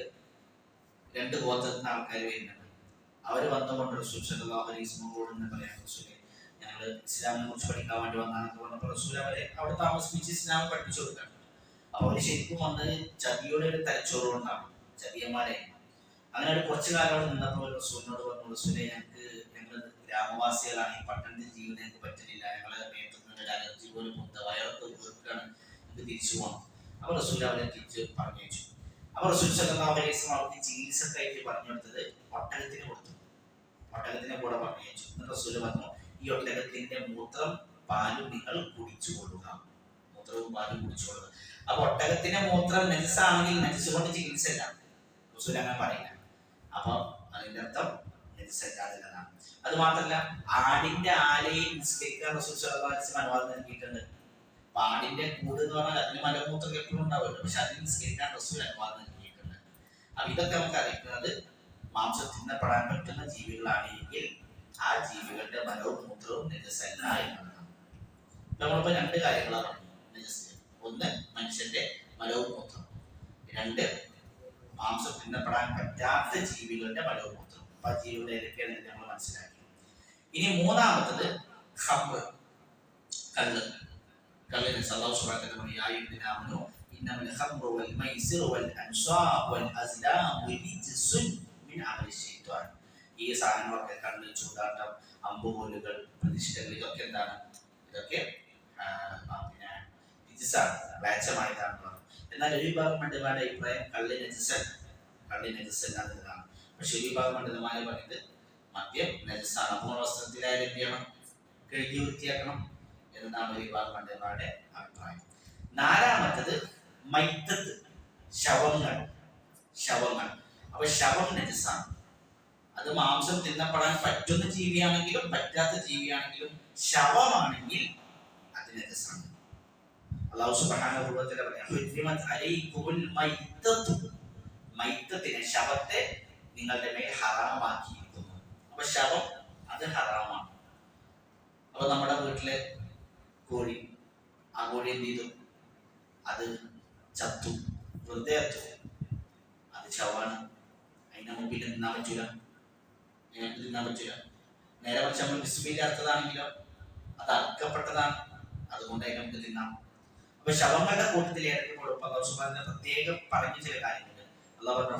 2 ഗോത്രത്തിലെ ആൾക്കാർ വരുന്നുണ്ട്. അവർ വന്നുകൊണ്ട് റസൂൽ സല്ലല്ലാഹു അലൈഹി വസല്ലമയോട് എന്ന് പറയാം, റസൂലെ ഞങ്ങൾ ഇസ്ലാമിനെ കുറിച്ച് പഠിക്കാൻ വേണ്ടി വന്നാണെന്ന് പറഞ്ഞപ്പോൾ റസൂൽ അവരെ അവിടെ താമസിപ്പിച്ച് ഇസ്ലാം പഠിപ്പിച്ചു കൊടുക്കണം. അപ്പൊ അവര് ശരിക്കും വന്ന് ചതിയുടെ ഒരു തലച്ചോറ് കൊണ്ടാണ്, ചതിയന്മാരെ. അങ്ങനെ ഒരു കുറച്ചു കാലം അവിടെ നിന്നപ്പോൾ റസൂലിനോട് പറഞ്ഞു, റസൂലെ ഞങ്ങൾ ഗ്രാമവാസികളാണ്, ഈ പട്ടണത്തിൽ ജീവിതം ഞങ്ങൾക്ക് പറ്റുന്നില്ല, ഞങ്ങളെ നേതൃത്വത്തിന്റെ അലർജി പോലും വയറൊക്കെ വീർക്കാണ്, നമുക്ക് തിരിച്ചു പോകണം. അപ്പൊ റസൂൽ അവരെ തിരിച്ച് പറഞ്ഞു വെച്ചു. അപ്പൊ റസൂൽ സല്ലല്ലാഹു അലൈഹി വസല്ലം അവർക്ക് ചികിത്സക്കായിട്ട് പറഞ്ഞു കൊടുത്തത് ഒട്ടകത്തിന് കൊടുത്തു. ഒട്ടകത്തിനെ കൂടെ പറഞ്ഞു വെച്ചു. റസൂൽ പറഞ്ഞു, ഈ ഒട്ടകത്തിന്റെ മൂത്രം പാലും നിങ്ങൾ കുടിച്ചുകൊള്ളുക, മൂത്രവും പാലും കുടിച്ചുകൊള്ളുക. അപ്പൊ ഒട്ടകത്തിന്റെ മൂത്രം നജസാണെങ്കിൽ നജസ് കൊണ്ട് ചികിത്സയില്ല, റസൂൽ അങ്ങനെ പറയില്ല. അപ്പൊ അതിന്റെ അർത്ഥം നജസല്ലാതെന്നതാണ്. അത് മാത്രല്ല, ആടിന്റെ ആലയിൽ നിസ്കരിക്കാൻ റസൂൽ സല്ലല്ലാഹു അലൈഹി വസല്ലം അനുവാദം നൽകിയിട്ടുണ്ട്. ആടിന്റെ കൂട് എന്ന് പറഞ്ഞാൽ അതിന് മലമൂത്രം എപ്പോഴും ഉണ്ടാവുമല്ലോ, പക്ഷെ അതിന് നിസ്കരിക്കാൻ റസൂൽ അനുവാദം നൽകിയിട്ടുണ്ട്. അപ്പൊ ഇതൊക്കെ നമുക്ക് അറിയിക്കുന്നത് മാംസം തിന്നപ്പെടാൻ പറ്റുന്ന ജീവികളാണ് എങ്കിൽ ആ ജീവികളുടെ മലവും മൂത്രവും നജസല്ല എന്നതാണ്. നമ്മളിപ്പോ 2 കാര്യങ്ങളാണ് നജസ്. ഒന്ന് മനുഷ്യന്റെ മലവും മൂത്രം, 2 മാംസം തിന്നപ്പെടാൻ പറ്റാത്ത ജീവികളുടെ മലവും മൂത്രം. അപ്പൊ ആ ജീവികളുടെ ഏതൊക്കെയാണ് നമ്മൾ മനസ്സിലാക്കി. ഇനി മൂന്നാമത്തത് ഖംർ, കള്ള്. കള്ളിനെ അല്ലാഹു സുബ്ഹാനഹു വ തആല യായുദ്ദിനാമനു ഇന്നമൽ ഖംറു വൽ മൈസിറു വൽ അൻസാബ് വൽ അസ്ലാമു റിജ്സുൻ മിൻ അമലി ശൈത്വാൻ. ഈ സാധനങ്ങളൊക്കെ, കള്ള്, ചൂതാട്ടം, അമ്പുകോലുകൾ, പ്രതിഷ്ഠകൾ, ഇതൊക്കെ എന്താണ്? ഇതൊക്കെ റിജ്സാണ്, മ്ലേച്ഛമായിട്ടാണ് പറഞ്ഞത്. എന്നാൽ ഒരു വിഭാഗം പണ്ഡിതന്മാരുടെ അഭിപ്രായം കള്ള് നജസല്ലാത്തതാണ്. പക്ഷെ ഒരു വിഭാഗം പണ്ഡിതന്മാരെ പറഞ്ഞത് മദ്യം നജസാണ്. അപ്പോൾ വസ്ത്രത്തിലായാലും എന്ത് ചെയ്യണം? കഴുകി വൃത്തിയാക്കണം എന്നാണ് ഒരു വിഭാഗം പണ്ഡിതന്മാരുടെ അഭിപ്രായം. 4-മത്തത് മൈത്തത്ത്, ശവങ്ങൾ. അപ്പൊ ശവം നജസാണ്. അത് മാംസം തിന്നപ്പെടാൻ പറ്റുന്ന ജീവിയാണെങ്കിലും പറ്റാത്ത ജീവിയാണെങ്കിലും ശവമാണെങ്കിൽ അത് നജസാണ്. അല്ലാഹു സുബ്ഹാനഹു വ തആല മൈത്തത്തിനെ, ശവത്തെ നിങ്ങളുടെ മേൽ ഹറാമാക്കിയിരിക്കുന്നു. അപ്പൊ ശവം അത് ഹറാമാണ്. അപ്പൊ നമ്മുടെ വീട്ടിലെ കോഴി, ആ കോഴി എന്ത് ചെയ്തു? അത് ചത്തു, വെറുതെ ചത്തു, അത് ശവമാണ്. അതിനെ മുമ്പിൽ തിന്നാൻ പറ്റൂല. നേരെ മറിച്ച് നമ്മൾ ബിസ്മില്ലാ അർത്ഥതാണെങ്കിലോ അത് അർക്കപ്പെട്ടതാണ്, അതുകൊണ്ട് അതിനെ നമുക്ക് തിന്നാം. അപ്പൊ ശവങ്ങളുടെ കൂട്ടത്തിൽ ഏറെക്കുമ്പോൾ അല്ലാഹു സുബ്ഹാനഹു വ തആല പ്രത്യേകം പറഞ്ഞ ചില കാര്യങ്ങളുണ്ട്. അല്ലാഹു പറഞ്ഞു,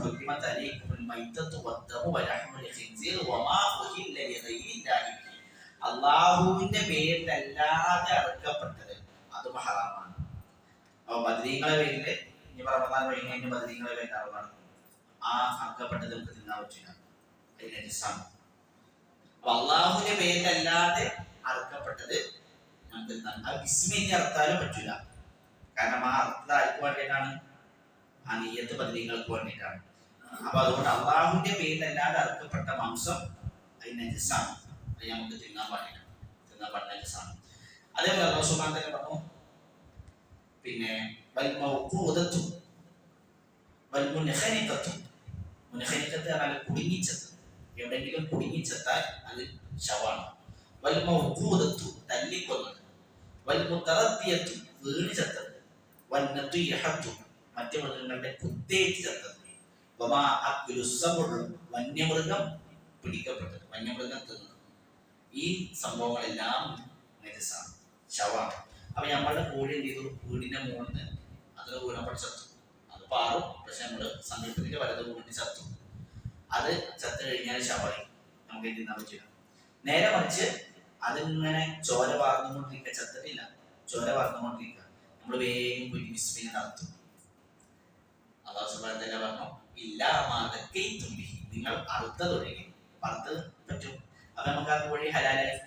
അള്ളാഹുവിന്റെ പേരിലല്ലാതെ അറുക്കപ്പെട്ടത്, അതും ഹറാമാണ്. അപ്പൊ ബദരീങ്ങളെ പേരില് ഇനി റമദാൻ കഴിഞ്ഞ ബദരീങ്ങളെ പേരിൽ അറവ് നടക്കും. ആ അർക്കപ്പെട്ടത് നമുക്ക് തിന്നാൻ പറ്റില്ല, അത് നജസാണ്. അപ്പൊ അള്ളാഹുവിന്റെ പേരിലല്ലാതെ അറുക്കപ്പെട്ടത് നമുക്ക് തിന്നാൻ, ആ ബിസ്മില്ലി അറുത്താലും പറ്റില്ല. കാരണം ആ അർത്ഥം ആർക്ക് വേണ്ടിയിട്ടാണ്? ആ നിയ്യത്ത് ബദരീങ്ങൾക്ക് വേണ്ടിയിട്ടാണ്. അപ്പൊ അതുകൊണ്ട് അള്ളാഹുവിന്റെ പേരിലല്ലാതെ അറുക്കപ്പെട്ട മാംസം അത് നജസാണ്, അത് നമുക്ക് തിന്നാൻ പാടില്ല, തിന്നാൻ പാടില്ല, നജസാണ്. അതേപോലെ അല്ലാഹു സുബ്ഹാനഹു വ തആല പറഞ്ഞു, പിന്നെ വൽ മൗഖൂദത്തു വൽ മുൻഖനിഖത്തു. മുൻഖനിഖത്ത് പറഞ്ഞാൽ കുടുങ്ങിച്ചത്, എവിടെയെങ്കിലും കുടുങ്ങിച്ചെത്താൽ അത് ശവാണ്. വൽ മൗഖൂദത്തു തല്ലിക്കൊന്നത്, വൽ മുതറദ്ദിയത്തു വീണ് ചത്തത്, വൽ നദിയഹത്തു മറ്റു മൃഗങ്ങളുടെ കുത്തേറ്റ് ചത്തത്, വമാ അക്ലു സബഉ വന്യമൃഗം പിടിക്കപ്പെട്ടത്, വന്യമൃഗം തിന്നത്. ഈ സംഭവങ്ങളെല്ലാം നജസാണ്, ശവാണ്. അപ്പൊ നമ്മളുടെ കോഴി എന്ത് ചെയ്തു? വീടിന്റെ മുകളിൽ അതിന് വീണപ്പോൾ ചത്തു. അത് പാറും, പക്ഷെ നമ്മള് സങ്കല്പത്തിന്റെ വലത് വീട്ടിൽ ചത്തു. അത് ചത്തു കഴിഞ്ഞാൽ ശവായി, നമുക്ക് എന്ത് ചെയ്യാൻ പറ്റില്ല. നേരെ മറിച്ച് അതിങ്ങനെ ചോര വാർന്നുകൊണ്ടിരിക്കുക, ചത്തിട്ടില്ല, ചോര വാർന്നുകൊണ്ടിരിക്കുക, നമ്മൾ വേഗം പോയി ബിസ്മില്ലാഹ് നടത്തും. അല്ലാഹു സുബ്ഹാനഹു വ തആല പറഞ്ഞു, ഇല്ലാ മാ ദക്കൈതും ബിഹി, നിങ്ങൾ അറുത്തതൊഴികെ. അറുത്ത് പറ്റും, അപ്പൊ നമുക്ക് ആ കോഴി ഹലാലായി.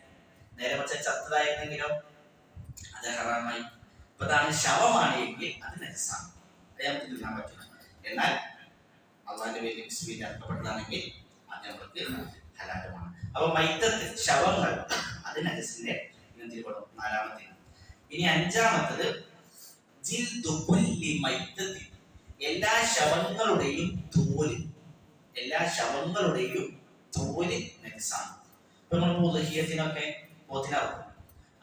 നേരെ മറിച്ച് ചത്തതായിരുന്നെങ്കിലോ അത് ഹറാമായി. അപ്പൊ അതാണ് ശവമാണ് എങ്കിൽ അത് നജസാണ്, അത് നമുക്ക് തിന്നാൻ പറ്റില്ല. എന്നാൽ അള്ളാഹിന്റെ പേരിൽ ബിസ്മില്ലാഹ് അർക്കപ്പെട്ടതാണെങ്കിൽ അത് നമുക്ക് ഹലാലുമാണ്. അപ്പൊ മൈത്തത്ത് ശവങ്ങൾ അത് നജസിന്റെ ഇനത്തിൽ പെടും, നാലാമത്തെ. ഇനി അഞ്ചാമത്തത് ജിൽദു കുല്ലി മൈത്തത്തിൻ, എല്ലാ ശവങ്ങളുടെയും തോല്, എല്ലാ ശവങ്ങളുടെയും തോല് നജസാണ്. ഇപ്പൊ നമ്മൾ ഉദ്ഹിയ്യത്തിനൊക്കെ പോത്തിനറുക്കും,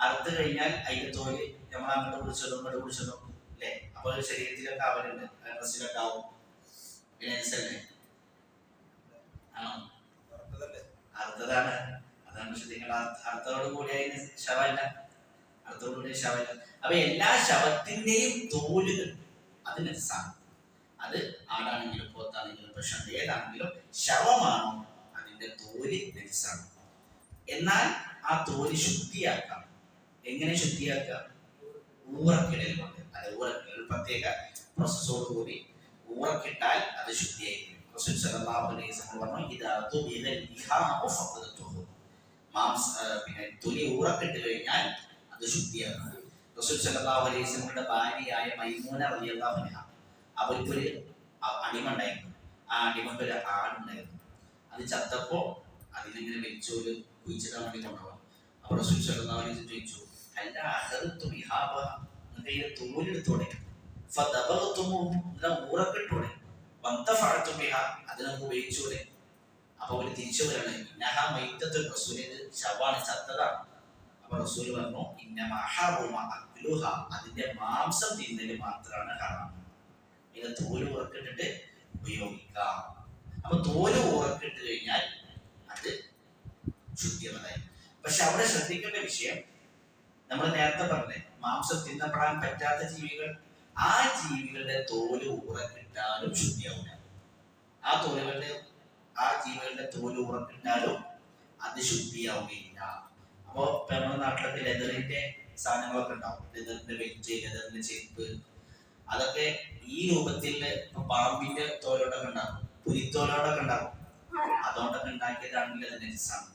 അറുത്ത് കഴിഞ്ഞാൽ അതിന്റെ തോല് നമ്മൾ അങ്ങോട്ട് പിടിച്ചതും ഇങ്ങോട്ട് പിടിച്ചതും അല്ലേ, അപ്പോൾ ശരീരത്തിലൊക്കെ ആവലുണ്ട്, ഡ്രസ്സിലൊക്കെ ആവും. നജസല്ലേ? ആണോ? അർത്ഥതാണ്, അതാണ് ശ്രദ്ധിക്കേണ്ട. അർത്ഥത്തോട് കൂടിയ ശവല്ല, അർത്ഥത്തോട് കൂടിയ ശവല്ല. അപ്പൊ എല്ലാ ശവത്തിന്റെയും തോലുകൾ അത് നജസാണ്. അത് ആടാണെങ്കിലും പോത്താണെങ്കിലും പക്ഷെ ഏതാണെങ്കിലും ശവമാണോ അതിന്റെ തോല് നജസാണ്. എന്നാൽ ആ തോല് ശുദ്ധിയാക്കാം. എങ്ങനെ ശുദ്ധിയാക്കാം? ഊറക്കിടൽ കൊണ്ട്. അത് ഊറക്കിടൽ പ്രത്യേക പ്രോസസ്സോട് കൂടി ഊറക്കിട്ടാൽ അത് ശുദ്ധിയായിരിക്കും. റസൂൽ സല്ലല്ലാഹു അലൈഹി വസല്ലം പറഞ്ഞു, ഇദാ തുബിദൽ ഇഹാമു ഫഖദതുഹു, പിന്നെ തൊലി ഊറക്കിട്ട് കഴിഞ്ഞാൽ അത് ശുദ്ധിയാകും. റസൂൽ സല്ലല്ലാഹു അലൈഹി വസല്ലമയുടെ ഭാര്യയായ മൈമൂന റളിയല്ലാഹു അൻഹ, അവർക്കൊരു അടിമ ഉണ്ടായിരുന്നു. ആ അടിമക്ക് ഒരു ആടുണ്ടായിരുന്നു. അത് ചത്തപ്പോ അതിലിങ്ങനെ വെച്ചോല് കുഴിച്ചിടാൻ വേണ്ടി കൊണ്ടുപോകാം. അപ്പോൾ റസൂൽ സല്ലല്ലാഹു അലൈഹി വസല്ലം ചോദിച്ചു, അല്ല അഹദത്തും ഇഹാബ, നിങ്ങളുടെ തോലെടുത്തോടെ, ഫദബഗതുമൂഹു, ഊറക്കിട്ടോടെ, വന്തഫഅതും ബിഹാ, അത് നമുക്ക് ഉപയോഗിച്ചൂടെ. അപ്പൊ അവര് തിരിച്ചു വരണം, ഇന്നഹാ മൈത്തത്തുൽ റസൂൽ, ഇത് ശവാണ്, ചത്തതാണ്. അപ്പൊ റസൂൽ പറഞ്ഞു, ഇന്നമാ ഹറമ അക്ലുഹ, അതിന്റെ മാംസം തിന്നല് മാത്രമാണ് ഹറാം, ഇത് തോല് ഉറക്കിട്ടിട്ട് ഉപയോഗിക്കാം. അപ്പൊ തോല് ഉറക്കിട്ട് കഴിഞ്ഞാൽ അത് ശുദ്ധിയതായി. പക്ഷെ അവിടെ ശ്രദ്ധിക്കേണ്ട വിഷയം, നമ്മൾ നേരത്തെ പറഞ്ഞേ മാംസം തിന്നപ്പെടാൻ പറ്റാത്ത ജീവികൾ, ആ ജീവികളുടെ തോല് ഉറക്കിട്ടാലും ശുദ്ധിയാവില്ല. ആ ജീവികളുടെ തോല് ഉറക്കിട്ടാലും അത് ശുദ്ധിയാവുകയില്ല. അപ്പോ നമ്മുടെ നാട്ടിലൊക്കെ ലെതറിന്റെ സാധനങ്ങളൊക്കെ ഉണ്ടാവും, ലെതറിന്റെ വെറ്റ്, ലെതറിന്റെ ചെരുപ്പ്, അതൊക്കെ ഈ രൂപത്തിൽ ഇപ്പൊ പാമ്പിന്റെ തോലോടൊക്കെ ഉണ്ടാകും, പുലിത്തോലോടൊക്കെ ഉണ്ടാകും. അതുകൊണ്ടൊക്കെ ഉണ്ടാക്കിയതാണെങ്കിൽ അത് നജസാണ്,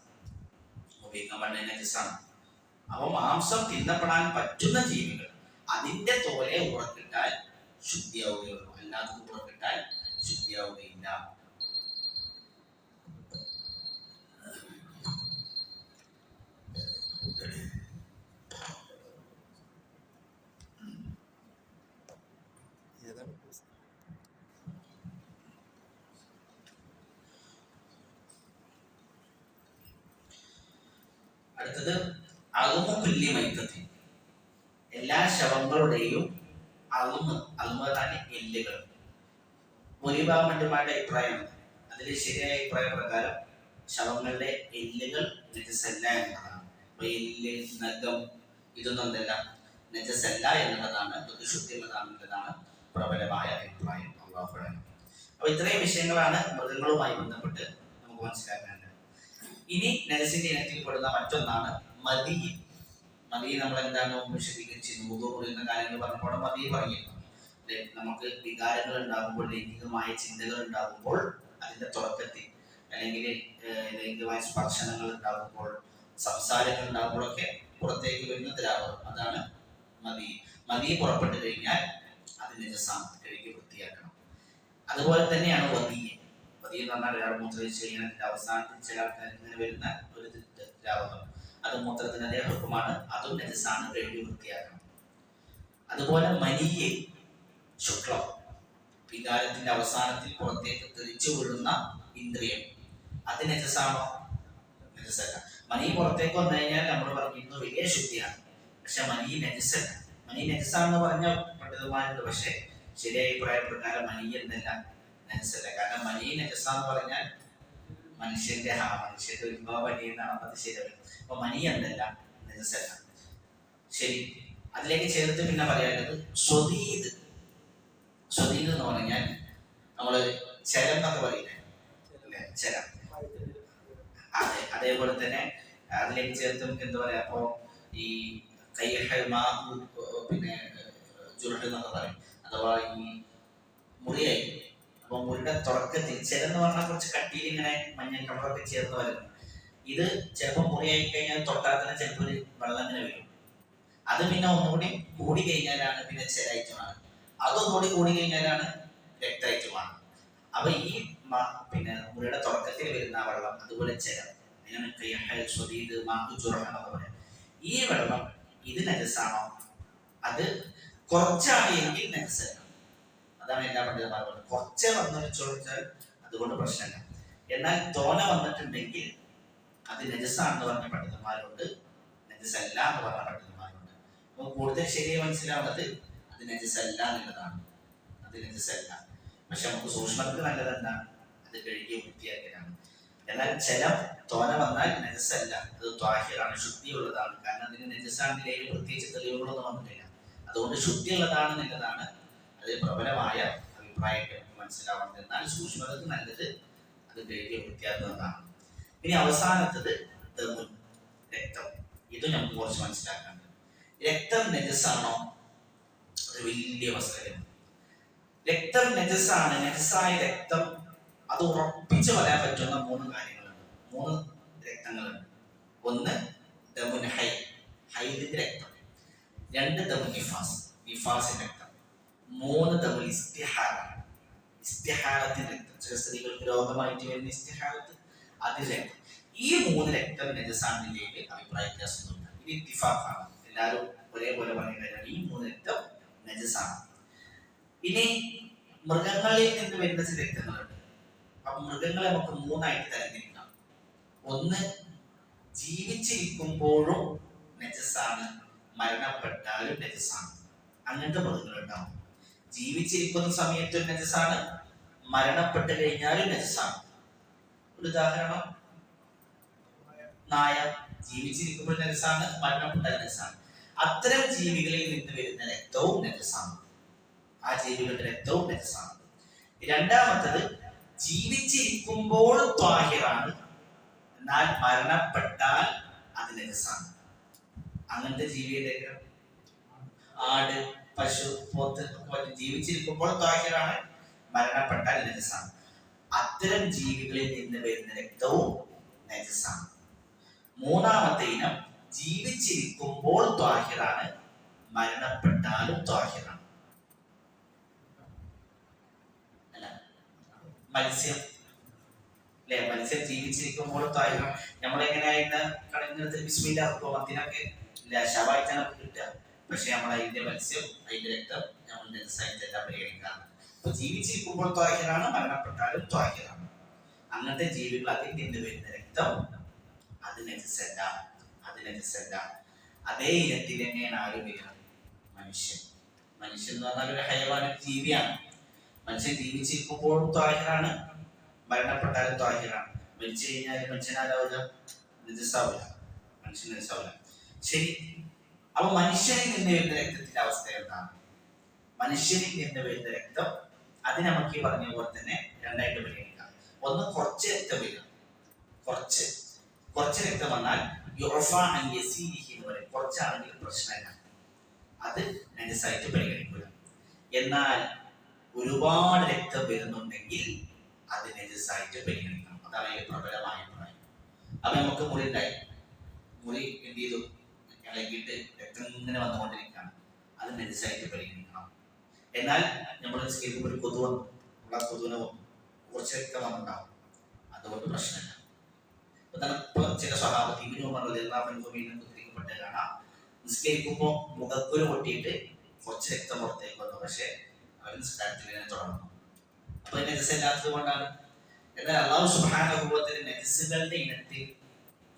ഉപയോഗിക്കാൻ പാടില്ല, നജസാണ്. അപ്പൊ മാംസം തിന്നപ്പെടാൻ പറ്റുന്ന ജീവികൾ അതിന്റെ തോലെ ഉറക്കിട്ടാൽ ശുദ്ധിയാവുകയുള്ളൂ, അല്ലാതെ ഉറക്കിട്ടാൽ ശുദ്ധിയാവുകയില്ല. അടുത്തത് അളുമു കുല്ലി മൈത്തത്തിൻ, എല്ലാ ശവങ്ങളുടെയും അളുമ്, എല്ലുകൾ. ഭൂരിഭാഗം മറ്റുമാരുടെ അഭിപ്രായമാണ്, അതിൽ ശരിയായ അഭിപ്രായ പ്രകാരം ശവങ്ങളുടെ എല്ലുകൾ നജസല്ല എന്നതാണ്. അപ്പൊ എല്ല്, നഖം, ഇതൊന്നും എന്തല്ല, നജസല്ല എന്നുള്ളതാണ്, ശുദ്ധിയുള്ളതാണെന്നുള്ളതാണ് പ്രബലമായ അഭിപ്രായം. അല്ലാഹു. അപ്പൊ ഇത്രയും വിഷയങ്ങളാണ് മൃഗങ്ങളുമായി ബന്ധപ്പെട്ട് നമുക്ക് മനസ്സിലാക്കേണ്ടത്. ഇനി നജസിന്റെ ഇനത്തിൽ പെടുന്ന മറ്റൊന്നാണ് മദി. മതി നമ്മൾ എന്താണ് വിശദീകരിച്ചിരുന്നു, വുളു മുറിയുന്ന കാര്യങ്ങൾ പറഞ്ഞപ്പോൾ മതി പറഞ്ഞിരുന്നു. നമുക്ക് വികാരങ്ങൾ ഉണ്ടാകുമ്പോൾ, ലൈംഗികമായ ചിന്തകൾ ഉണ്ടാകുമ്പോൾ, അതിന്റെ തുടക്കത്തിൽ അല്ലെങ്കിൽ ലൈംഗികമായ സ്പർശനങ്ങൾ ഉണ്ടാകുമ്പോൾ, സംസാരങ്ങൾ ഉണ്ടാകുമ്പോഴൊക്കെ പുറത്തേക്ക് വരുന്ന ദ്രാവകം അതാണ് മതി. മതി പുറപ്പെട്ടു കഴിഞ്ഞാൽ അത് നജസാണ്, കഴുകി വൃത്തിയാക്കണം. അതുപോലെ തന്നെയാണ് വദീ. വദീ എന്ന് പറഞ്ഞാൽ ഒരാൾ മൂത്രമൊഴിച്ച് കഴിഞ്ഞാൽ അവസാനത്തിൽ ചില ആൾക്കാർ ഇങ്ങനെ വരുന്ന ഒരു ദ്രാവകം, അത് മൂത്രത്തിന് അതേ ഹുക്കുമാണ്, അതും നജസാണ്, കഴുകി വൃത്തിയാക്കണം. അതുപോലെ മനിയ്, ശുക്ലം, വികാരത്തിന്റെ അവസാനത്തിൽ പുറത്തേക്ക് തെറിച്ചു വീഴുന്ന ഇന്ദ്രിയം, അത് നജസാണോ? നജസല്ല. മനി പുറത്തേക്ക് വന്നു കഴിഞ്ഞാൽ നമ്മൾ പറഞ്ഞിരുന്നു വലിയ ശുദ്ധിയാണ്, പക്ഷെ മനി നജസല്ല. മനി നജസാന്ന് പറഞ്ഞ പണ്ഡിതന്മാരുണ്ട്, പക്ഷെ ശരിയായ അഭിപ്രായ പ്രകാരം മനി എന്നല്ല, നജസല്ല. കാരണം മനി നജസാന്ന് പറഞ്ഞാൽ മനുഷ്യന്റെ ഉത്ഭവ മനി എന്നാണ്, അത് ശരിയല്ല. അപ്പൊ മനി എന്നല്ല, നജസല്ല. ശരി, അതിലേക്ക് ചേർത്ത് പിന്നെ പറയാനുള്ളത് സ്വദീദ്. സ്വദീദ് എന്ന് പറഞ്ഞാൽ നമ്മള് ചരം എന്നൊക്കെ പറയില്ലേ, അല്ലെ, ചരം. അതെ, അതേപോലെ തന്നെ അതിലേക്ക് ചേർത്ത് നമുക്ക് എന്താ പറയാ, അപ്പോ ഈ പിന്നെ ജുർഹ് എന്നൊക്കെ പറയും, അഥവാ ഈ മുറിയായി. അപ്പൊ മുറിയുടെ തുടക്കത്തിൽ ചെലെന്ന് പറഞ്ഞാൽ കുറച്ച് കട്ടിയിൽ ഇങ്ങനെ മഞ്ഞ കളറൊക്കെ ചേർന്ന് വരുന്നു. ഇത് ചിലപ്പോൾ മുറിയായി കഴിഞ്ഞാൽ തൊട്ടാൽ തന്നെ ചിലപ്പോൾ ഒരു വെള്ളം ഇങ്ങനെ വരും. അത് പിന്നെ ഒന്നുകൂടി കൂടി കഴിഞ്ഞാലാണ് പിന്നെ ചെലായിട്ടുമാണ്, അതൊന്നുകൂടി കൂടി കഴിഞ്ഞാലാണ് രക്തായിട്ടുമാണ്. അപ്പൊ ഈ പിന്നെ മുറിയുടെ തുടക്കത്തിൽ വരുന്ന വെള്ളം, അതുപോലെ ചെലം, ഈ വെള്ളം ഇത് നജസാണോ? അത് കുറച്ചാണെങ്കിൽ നജസല്ല. അതാണ് എല്ലാ പണ്ഡിതന്മാരും പറഞ്ഞത്. കുറച്ച് വന്നു ചോദിച്ചാൽ അതുകൊണ്ട് പ്രശ്നമില്ല. എന്നാൽ തോന വന്നിട്ടുണ്ടെങ്കിൽ അത് നജസാണെന്ന് പറഞ്ഞ പണ്ഡിതന്മാരുണ്ട്, നജസല്ല എന്ന് പറഞ്ഞ പണ്ഡിതന്മാരുണ്ട്. അപ്പൊ കൂടുതൽ ശരിയായി മനസ്സിലാവുന്നത് അത് നജസല്ല എന്നുള്ളതാണ്, അത് നജസല്ല. പക്ഷെ നമുക്ക് സൂക്ഷ്മത്തിൽ നല്ലത് എന്താണ്? അത് കഴുകി വൃത്തിയാക്കലാണ്. എന്നാൽ ജലം തോന വന്നാൽ നജസല്ല, അത് ത്വാഹിറാണ്, ശുദ്ധിയുള്ളതാണ്. കാരണം അതിന് നജസാണിലേക്ക് പ്രത്യേകിച്ച് തെളിവുകളൊന്നും വന്നിട്ടില്ല, അതുകൊണ്ട് ശുദ്ധിയുള്ളതാണ് എന്നുള്ളതാണ് അത് പ്രബലമായ അഭിപ്രായത്തെ മനസ്സിലാവുന്നത്. എന്നാൽ സൂക്ഷ്മതക്ക് നല്ലത് അത് കഴുകി വൃത്തിയാക്കുന്നതാണ്. ഇനി അവസാനത്തത് ദമുൻ, രക്തം. ഇത് നമുക്ക് കുറച്ച് മനസ്സിലാക്കാനുണ്ട്. രക്തം നജസാണോ? അത് വലിയ വസ്തുതയാണ്. രക്തം നജസാണ്. നജസായ രക്തം അത് ഉറപ്പിച്ച് പറയാൻ പറ്റുന്ന 3 കാര്യങ്ങളുണ്ട്, 3 രക്തങ്ങളുണ്ട്. ഒന്ന് ദമുൻ ഹൈ, ഹൈദിന്റെ രക്തം. 2 ദമുൻ നിഫാസ്, നിഫാസിന്റെ രക്തം. 3 ദമുൻ ഇസ്തിഹാല, ഇസ്തിഹാലത്തിന്റെ രക്തം. ചില സ്ത്രീകൾക്ക് രോഗമായിട്ട് വരുന്ന ഇസ്തിഹാലത്ത്, അതിന്റെ രക്തം. ഈ 3 രക്തം നജസാനിലേക്ക് അഭിപ്രായ വ്യത്യാസമൊന്നുമില്ല, ഇത് ഇത്തിഫാഖാണ്, എല്ലാവരും ഒരേപോലെ പറയുന്ന ഈ 3 രക്തം നജസാണ്. ഇനി മൃഗങ്ങളിൽ നിന്ന് വരുന്ന ചില രക്തങ്ങളുണ്ട്. അപ്പൊ മൃഗങ്ങളെ നമുക്ക് 3 ആയിട്ട് തരംതിരിക്കാം. ഒന്ന് ജീവിച്ചിരിക്കുമ്പോഴും നജസാണ്, മരണപ്പെട്ടാലും നജസാണ്. അങ്ങനത്തെ മൃഗങ്ങളുണ്ടാവും. ജീവിച്ചിരിക്കുന്ന സമയത്തും നജസാണ്, മരണപ്പെട്ട് കഴിഞ്ഞാലും നജസാണ്. ഒരു ഉദാഹരണം, നായ. ജീവിച്ചിരിക്കുമ്പോൾ നജസാണ്, മരണപ്പെട്ടാൽ നജസാണ്. അത്തരം ജീവികളിൽ നിന്ന് വരുന്ന രക്തവും നജസാണ്, ആ ജീവികളുടെ രക്തവും നജസാണ്. രണ്ടാമത്തത് ജീവിച്ചിരിക്കുമ്പോൾ ത്വാഹിറാണ്, എന്നാൽ മരണപ്പെട്ടാൽ അത് നജസാണ്. അങ്ങനത്തെ ജീവിയുടെ ആട്, പശു, പോത്ത് ജീവിച്ചിരിക്കുമ്പോൾ ത്വാഹിറാണ്, മരണപ്പെട്ടാൽ നജസാണ്. അത്തരം ജീവികളിൽ നിന്ന് വരുന്ന രക്തവും നജസാണ്. മൂന്നാമത്തെ ഇനം ജീവിച്ചിരിക്കുമ്പോൾ ത്വാഹിറാണ്, മരണപ്പെട്ടാലും ത്വാഹിറാണ്. മത്സ്യം, അല്ലെ, മത്സ്യം ജീവിച്ചിരിക്കുമ്പോൾ ത്വാഹിറാണ്. നമ്മളെങ്ങനെയായിട്ട് കടഞ്ഞെടുത്ത് ബിസ്മില്ലാഹ് അതിനൊക്കെ ശവായിട്ടാണ് കിട്ടുക. പക്ഷെ നമ്മൾ അതിന്റെ മത്സ്യം, അതിന്റെ രക്തം നമ്മൾ നജസായിട്ടെല്ലാം പരിഗണിക്കാറ്. അപ്പൊ ജീവിച്ചിരിക്കുമ്പോൾ ത്വാഹിറാണ്, മരണപ്പെട്ടാലും ത്വാഹിറാണ്. അങ്ങനത്തെ ജീവികൾ അതിൽ നിന്ന് വരുന്ന രക്തം അത് നജസല്ല, അത് നജസല്ല. അതേ ഇനത്തിൽ തന്നെയാണ് ആരും വരിക, മനുഷ്യൻ. മനുഷ്യൻ എന്ന് പറഞ്ഞാൽ ഒരു ഹയവാൻ, ജീവിയാണ്. മനുഷ്യൻ ജീവിച്ചിരിക്കുമ്പോഴും ത്വാഹിറാണ്, മരണപ്പെട്ടാലും ത്വാഹിറാണ്. മരിച്ചു കഴിഞ്ഞാൽ മനുഷ്യനാരാവില്ല, നജസാവില്ല, മനുഷ്യൻ നജസാവില്ല. ശരി, അപ്പൊ മനുഷ്യനിൽ നിന്ന് വരുന്ന രക്തത്തിന്റെ അവസ്ഥ എന്താണ്? മനുഷ്യനിൽ നിന്ന് വരുന്ന രക്തം അത് നമുക്ക് ഈ പറഞ്ഞ പോലെ തന്നെ 2 ആയിട്ട് പരിഗണിക്കാം. ഒന്ന് കുറച്ച് രക്തം വരിക, കുറച്ച് രക്തം വന്നാൽ പറയും, കുറച്ചാണെങ്കിലും പ്രശ്നമില്ല, അത് നജസായിട്ട് പരിഗണിക്കുക. എന്നാൽ ഒരുപാട് രക്തം വരുന്നുണ്ടെങ്കിൽ അത് നജസായിട്ട് പരിഗണിക്കണം. അതാണ് അതിന്റെ പ്രബലമായ അഭിപ്രായം. അപ്പൊ നമുക്ക് മുറി ഉണ്ടായി, മുറി എന്ത് ചെയ്തു, ഇളകിയിട്ട് രക്തം ഇങ്ങനെ വന്നുകൊണ്ടിരിക്കുകയാണ്, അത് നജസായിട്ട് പരിഗണിക്കണം. എന്നാൽ നമ്മൾ നിസ്കരിക്കുമ്പോൾ ഒരു കൊതു വന്നു, നമ്മളെ കൊതുവിന് കുറച്ച് രക്തം വന്നിട്ടുണ്ടാവും, അതുകൊണ്ട് പ്രശ്നമില്ല. ഇപ്പൊ ചില സ്വഭാവത്തിൽ ഉദ്ധരിക്കപ്പെട്ട കാണാം, നിസ്കരിക്കുമ്പോൾ മുഖക്കുരു പൊട്ടിയിട്ട് കുറച്ച് രക്തം പുറത്തേക്ക് വന്നു, പക്ഷെ അവർ നിസ്കാരത്തിൽ ഇങ്ങനെ തുടർന്നു. അപ്പൊ നജസില്ലാത്തത് കൊണ്ടാണ്. എന്നാൽ അല്ലാഹു സുബ്ഹാനഹു വ തആല നജസുകളുടെ ഇനത്തിൽ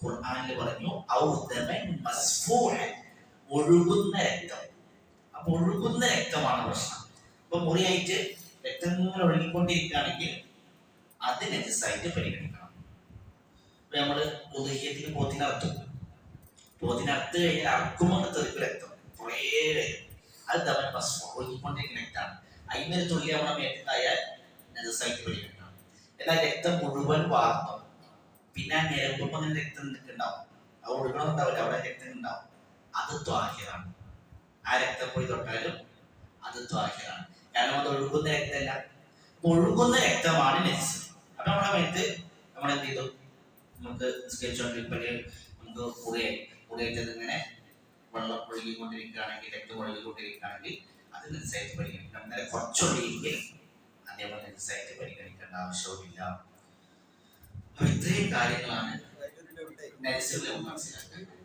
ഖുർആനിൽ പറഞ്ഞു ഒഴുകുന്ന രക്തം. അപ്പൊ ഒഴുകുന്ന രക്തമാണ് പ്രശ്നം. അപ്പൊ മുറിയായിട്ട് രക്തം ഇങ്ങനെ ഒഴുകിക്കൊണ്ടിരിക്കുകയാണെങ്കിൽ അത് നജസായിട്ട് പരിഗണിക്കണം. ഇപ്പൊ നമ്മള് ഉദഹ്യത്തിന് പോത്തിനറുത്തു, പോത്തിനറുത്ത് കഴിഞ്ഞാൽ അറക്കുമ്പോൾ തെറിക്ക് രക്തം കുറേ വരും, അത് തവൻ ഒഴുകിക്കൊണ്ടിരിക്കുന്ന രക്തമാണ്. അതിനൊരു തുള്ളി നമ്മുടെ മേത്തായാൽ നജസായിട്ട് പരിഗണിക്കണം. എന്നാൽ രക്തം മുഴുവൻ വാർന്നു, പിന്നെ ആ ഞരമ്പും അങ്ങനെ രക്തം ഉണ്ടാവും, അത് ഒഴുകണമെന്നുണ്ടാവില്ല, അവിടെ രക്തം ഉണ്ടാവും, അത് ത്വാഹിറാണ്. ആ രക്തം പോയി തൊട്ടാലും അത് ത്വാഹിറാണ്, കാരണം അത് ഒഴുകുന്ന രക്തമല്ല, ഒഴുകുന്ന രക്തമാണ് നജസ്. അപ്പൊ നമ്മുടെ മേത്ത് നമ്മൾ എന്ത് ചെയ്തു, നമുക്ക് നിസ്കരിച്ചുകൊണ്ടിരിക്കുമ്പോൾ നമുക്ക് പുറയായിട്ട് ഇങ്ങനെ വെള്ളം ഒഴുകിക്കൊണ്ടിരിക്കുകയാണെങ്കിൽ, രക്തം ഒഴുകിക്കൊണ്ടിരിക്കുകയാണെങ്കിൽ അത് നജസായിട്ട് പരിഗണിക്കണം. അങ്ങനെ കുറച്ചൊഴുകിയെങ്കിൽ അതേപോലെ നജസായിട്ട് പരിഗണിക്കേണ്ട ആവശ്യവുമില്ല. അപ്പൊ ഇത്രയും കാര്യങ്ങളാണ് നജസുകളെ മനസ്സിലാക്കുന്നത്.